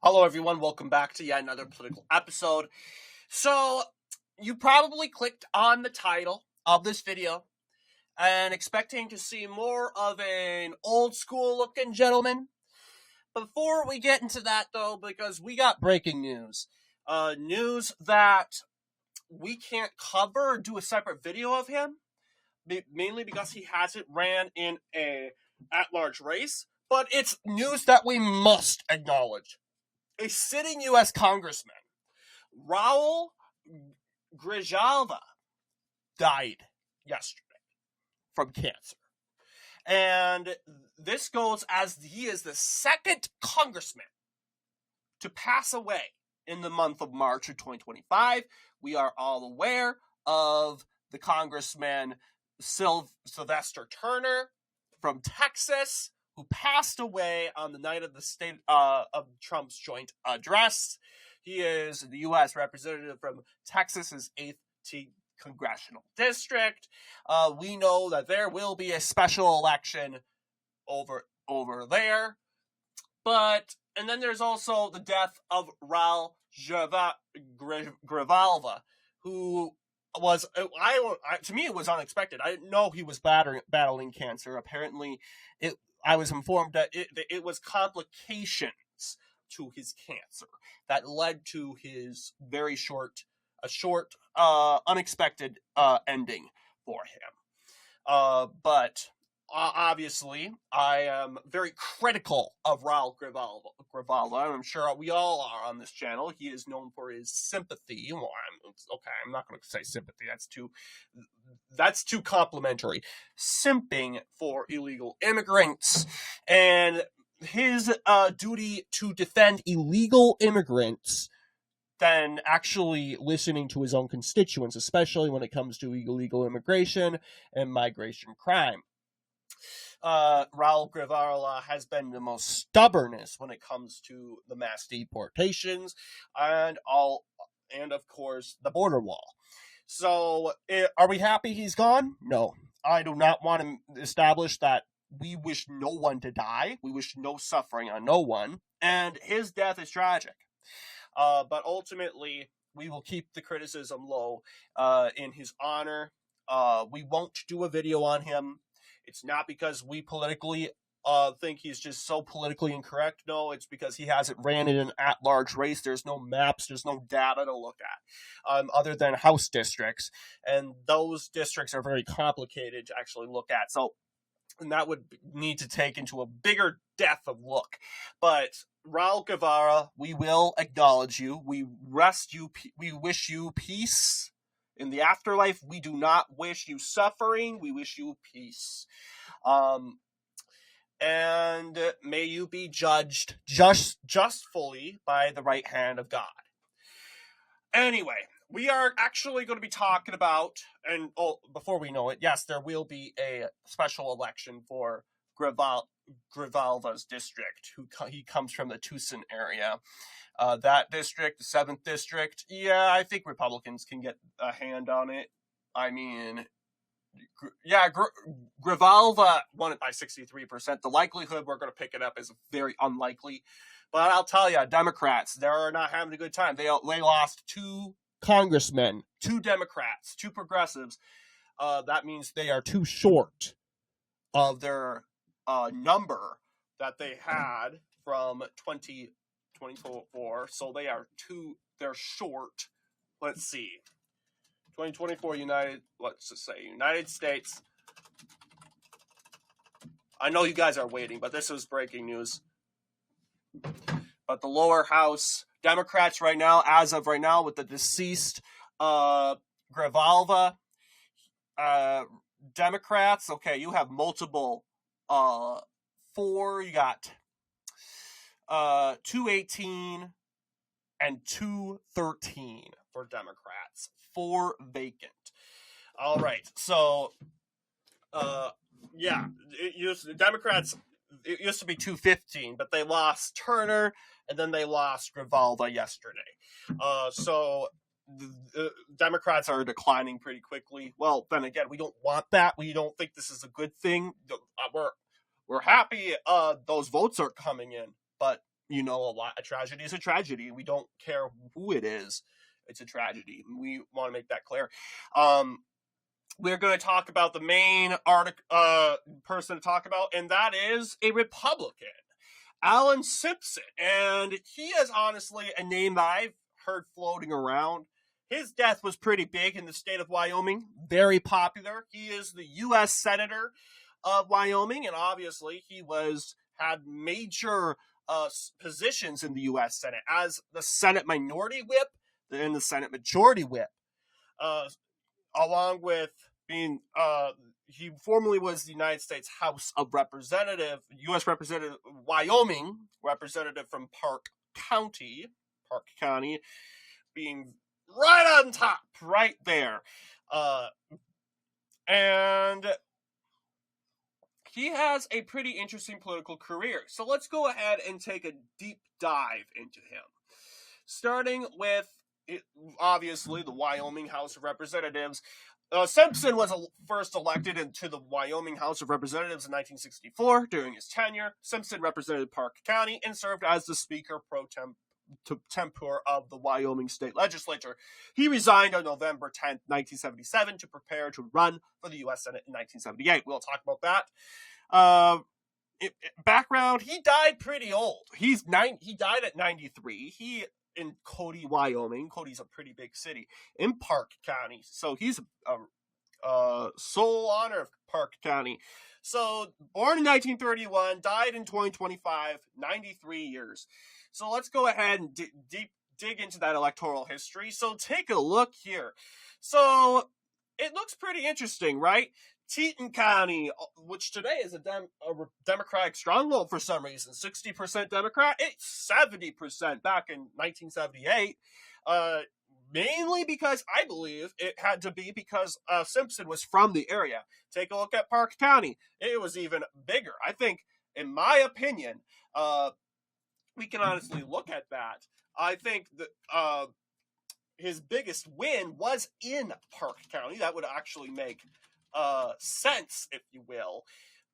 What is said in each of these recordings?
Hello, everyone. Welcome back to yet another political episode. So, you probably clicked on the title of this video and expecting to see more of an old school looking gentleman. Before we get into that, though, because we got breaking news. News that we can't cover or do a separate video of him, mainly because he hasn't ran in a at-large race, but it's news that we must acknowledge. A sitting U.S. congressman, Raul Grijalva, died yesterday from cancer. And this goes as he is the second congressman to pass away in the month of March of 2025. We are all aware of the congressman Sylvester Turner from Texas, who passed away on the night of the state of Trump's joint address. He is the U.S. representative from Texas's 8th congressional district. We know that there will be a special election over there. And then there's also the death of Raul Grijalva, who was, to me, it was unexpected. I didn't know he was battling cancer. Apparently, I was informed that it was complications to his cancer that led to his very short, unexpected ending for him. But obviously, I am very critical of Raul Grijalva, and I'm sure we all are on this channel. He is known for his sympathy. Well, I'm not going to say sympathy. That's too complimentary. Simping for illegal immigrants and his duty to defend illegal immigrants than actually listening to his own constituents, especially when it comes to illegal immigration and migration crime. Raul Grijalva has been the most stubbornest when it comes to the mass deportations and of course the border wall. So, are we happy he's gone? No. I do not want to establish that we wish no one to die. We wish no suffering on no one. And his death is tragic. But ultimately, we will keep the criticism low in his honor. We won't do a video on him. It's not because we politically think he's just so politically incorrect. No, it's because he hasn't ran in an at-large race. There's no maps. There's no data to look at other than House districts. And those districts are very complicated to actually look at. And that would need to take into a bigger depth of look. But Raul Grijalva, we will acknowledge you. We wish you peace in the afterlife. We do not wish you suffering. We wish you peace. And may you be judged justly by the right hand of God. Anyway, we are actually going to be talking about, and before we know it, yes, there will be a special election for Grijalva's district. He comes from the Tucson area. That district, the 7th district, yeah, I think Republicans can get a hand on it. I mean, yeah, Grijalva won it by 63%. The likelihood we're going to pick it up is very unlikely. But I'll tell you, Democrats, they're not having a good time. They lost 2 congressmen, 2 Democrats, 2 progressives. That means they are too short of their number that they had from 2024. So they're short. Let's see. 2024 United States. I know you guys are waiting, but this is breaking news. But the lower house Democrats right now, as of right now, with the deceased Grijalva, Democrats, okay, you have multiple 4, you got 218 and 213 for Democrats. 4 vacant. All right, so the Democrats, it used to be 215, but they lost Turner and then they lost Grijalva yesterday. So the Democrats are declining pretty quickly. Well, then again, we don't want that. We don't think this is a good thing. We're happy those votes are coming in, but a tragedy is a tragedy. We don't care who it is. It's a tragedy. We want to make that clear. We're going to talk about the main person to talk about, and that is a Republican, Alan Simpson. And he is honestly a name that I've heard floating around. His death was pretty big in the state of Wyoming, very popular. He is the U.S. Senator of Wyoming, and obviously he had major positions in the U.S. Senate as the Senate Minority Whip and the Senate Majority Whip, along with being he formerly was the United States House of Representatives, U.S. Representative, Wyoming representative from Park County, being right on top, right there. And he has a pretty interesting political career. So let's go ahead and take a deep dive into him. Starting with, obviously, the Wyoming House of Representatives. Simpson was first elected into the Wyoming House of Representatives in 1964. During his tenure, Simpson represented Park County and served as the Speaker pro tempore of the Wyoming State Legislature. He resigned on November 10th, 1977 to prepare to run for the U.S. Senate in 1978. We'll talk about that. Background, he died pretty old. He died at 93. In Cody, Wyoming. Cody's a pretty big city in Park County. So he's a sole honor of Park County. So born in 1931, died in 2025, 93 years. So let's go ahead and dig into that electoral history. So take a look here. So it looks pretty interesting, right? Teton County, which today is a Democratic stronghold for some reason, 60% Democrat, it's 70% back in 1978, mainly because I believe it had to be because Simpson was from the area. Take a look at Park County. It was even bigger. I think, in my opinion, we can honestly look at that. I think that his biggest win was in Park County. That would actually make sense, if you will.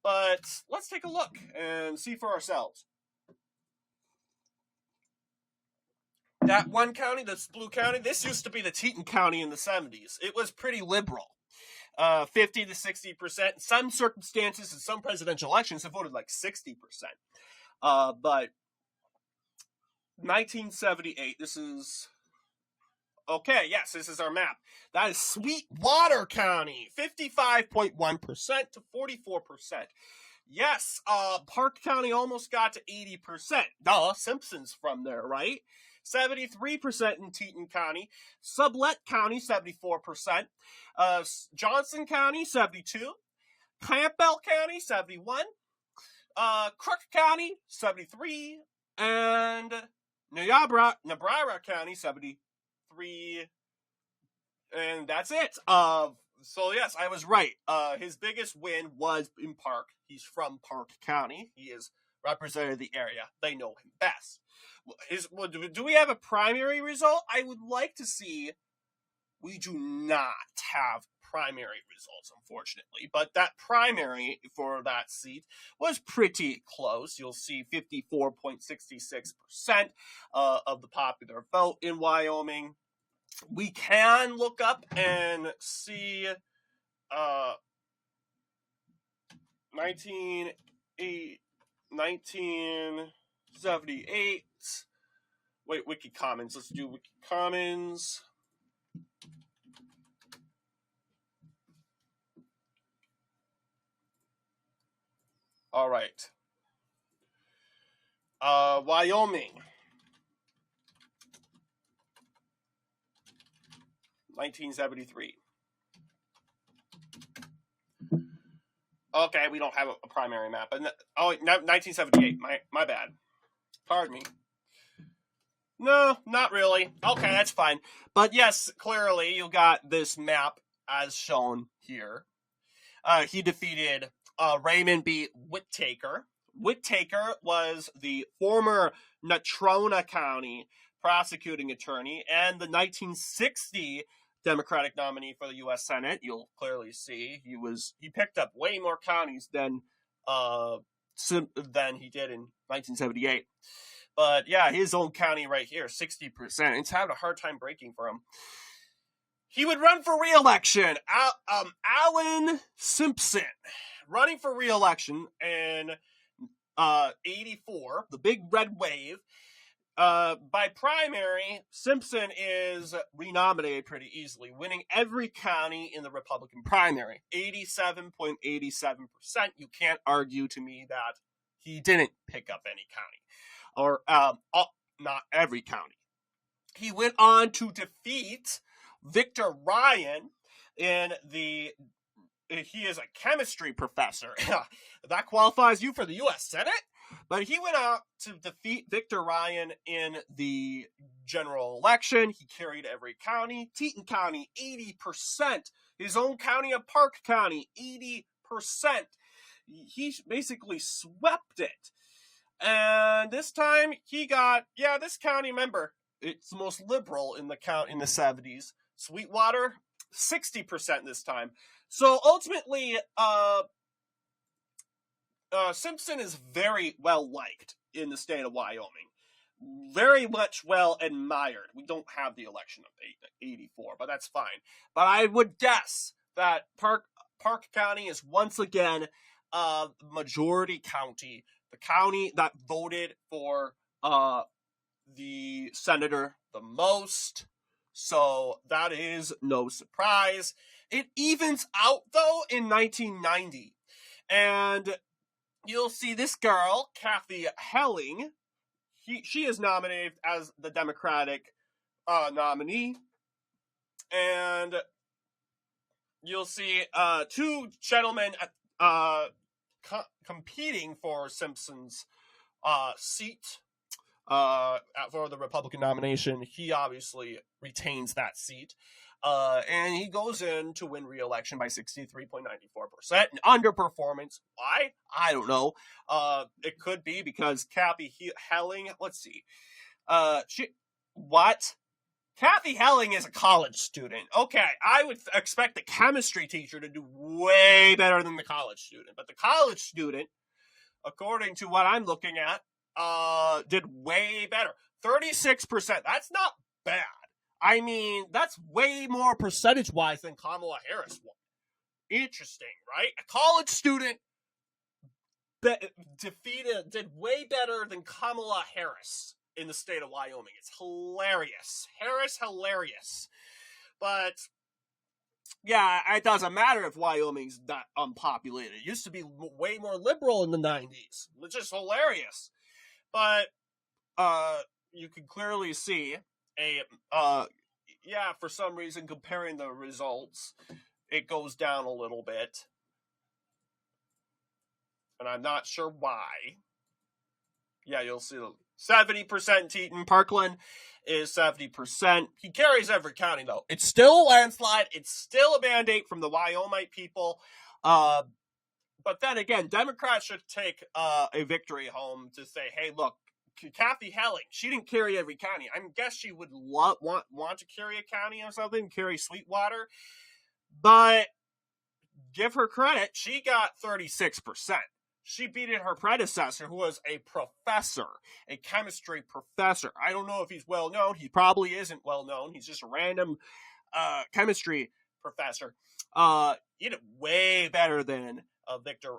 But let's take a look and see for ourselves. That one county, this blue county, this used to be the Teton County in the 70s. It was pretty liberal. 50 to 60%. In some circumstances, in some presidential elections, it voted like 60%. But 1978, this is... Okay, yes, this is our map. That is Sweetwater County, 55.1% to 44%. Yes, Park County almost got to 80%. Duh, Simpson's from there, right? 73% in Teton County. Sublette County, 74%. Johnson County, 72. Campbell County, 71. Crook County, 73. And Niobrara County, 73. And that's it. So yes, I was right. His biggest win was in Park. He's from Park County. He has represented the area. They know him best. Do we have a primary result? I would like to see. We do not have primary results, unfortunately. But that primary for that seat was pretty close. You'll see 54.66% of the popular vote in Wyoming. We can look up and see 1978. Wait, Wiki Commons. Let's do Wiki Commons. All right. Wyoming. 1973. Okay, we don't have a primary map. 1978. My bad. Pardon me. No, not really. Okay, that's fine. But yes, clearly you got this map as shown here. He defeated Raymond B. Whittaker. Whittaker was the former Natrona County prosecuting attorney and the 1960 Democratic nominee for the U.S. Senate. You'll clearly see he picked up way more counties than he did in 1978. But yeah, his own county right here, 60%. It's having a hard time breaking for him. He would run for re-election. Alan Simpson, running for re-election in 84, the big red wave. By primary, Simpson is renominated pretty easily, winning every county in the Republican primary. 87.87%. You can't argue to me that he didn't pick up any county. Or not every county. He went on to defeat Victor Ryan in the... He is a chemistry professor. That qualifies you for the U.S. Senate? But he went out to defeat Victor Ryan in the general election. He carried every county. Teton County, 80%. His own county of Park County, 80%. He basically swept it. And this time he got, this county, remember, it's the most liberal in the count in the 70s. Sweetwater, 60% this time. So ultimately, Simpson is very well liked in the state of Wyoming. Very much well admired. We don't have the election of 84, but that's fine. But I would guess that Park County is once again majority county. The county that voted for the senator the most. So that is no surprise. It evens out, though, in 1990. And you'll see this girl, Kathy Helling. She is nominated as the Democratic nominee. And you'll see two gentlemen competing for Simpson's seat for the Republican nomination. He obviously retains that seat. And he goes in to win re-election by 63.94%. An underperformance. Why? I don't know. It could be because Kathy Helling, let's see. Kathy Helling is a college student. Okay, I would expect the chemistry teacher to do way better than the college student. But the college student, according to what I'm looking at, did way better. 36%. That's not bad. I mean, that's way more percentage-wise than Kamala Harris won. Interesting, right? A college student did way better than Kamala Harris in the state of Wyoming. It's hilarious. Harris, hilarious. But, yeah, it doesn't matter if Wyoming's not unpopulated. It used to be way more liberal in the 90s. It's just hilarious. But, you can clearly see for some reason, comparing the results, it goes down a little bit. And I'm not sure why. Yeah, you'll see 70% Teton. Parkland is 70%. He carries every county, though. It's still a landslide. It's still a mandate from the Wyomite people. But then again, Democrats should take a victory home to say, hey, look, Kathy Helling, she didn't carry every county. I guess she would want to carry a county or something, carry Sweetwater. But give her credit, she got 36%. She beat her predecessor, who was a professor, a chemistry professor. I don't know if he's well known. He probably isn't well known. He's just a random chemistry professor. He did way better than Victor.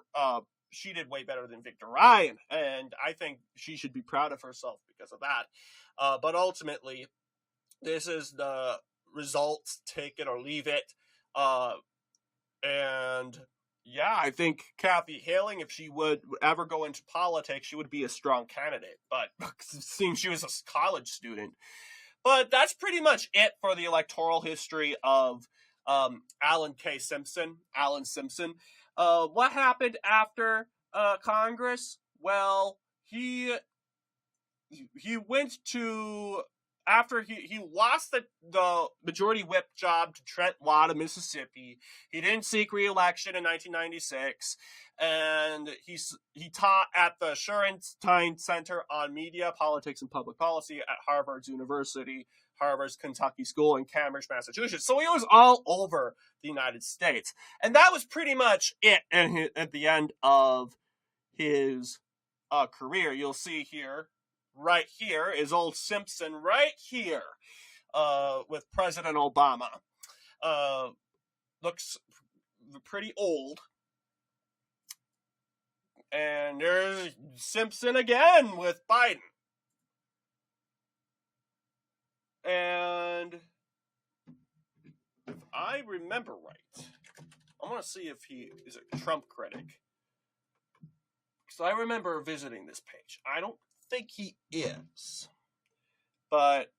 She did way better than Victor Ryan, and I think she should be proud of herself because of that. But ultimately, this is the results. Take it or leave it. And yeah, I think Kathy Helling, if she would ever go into politics, she would be a strong candidate. But it seems she was a college student. But that's pretty much it for the electoral history of Alan Simpson. What happened after Congress? Well, he went to, after he lost the majority whip job to Trent Lott of Mississippi. He didn't seek re-election in 1996, and he taught at the Shorenstein Center on Media, Politics, and Public Policy at Harvard's Kentucky School in Cambridge, Massachusetts. So he was all over the United States. And that was pretty much it at the end of his career. You'll see here right here is old Simpson right here with President Obama. Looks pretty old. And there's Simpson again with Biden. And if I remember right, I want to see if he is a Trump critic. Because I remember visiting this page. I don't think he is. But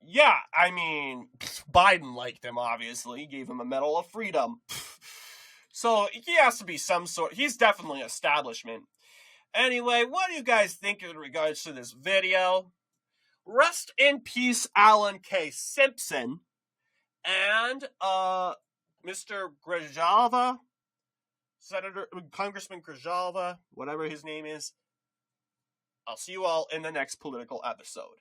yeah, I mean, Biden liked him, obviously. He gave him a Medal of Freedom. So he has to be some sort. He's definitely establishment. Anyway, what do you guys think in regards to this video? Rest in peace, Alan K. Simpson. And Mr. Grijalva, Congressman Grijalva, whatever his name is. I'll see you all in the next political episode.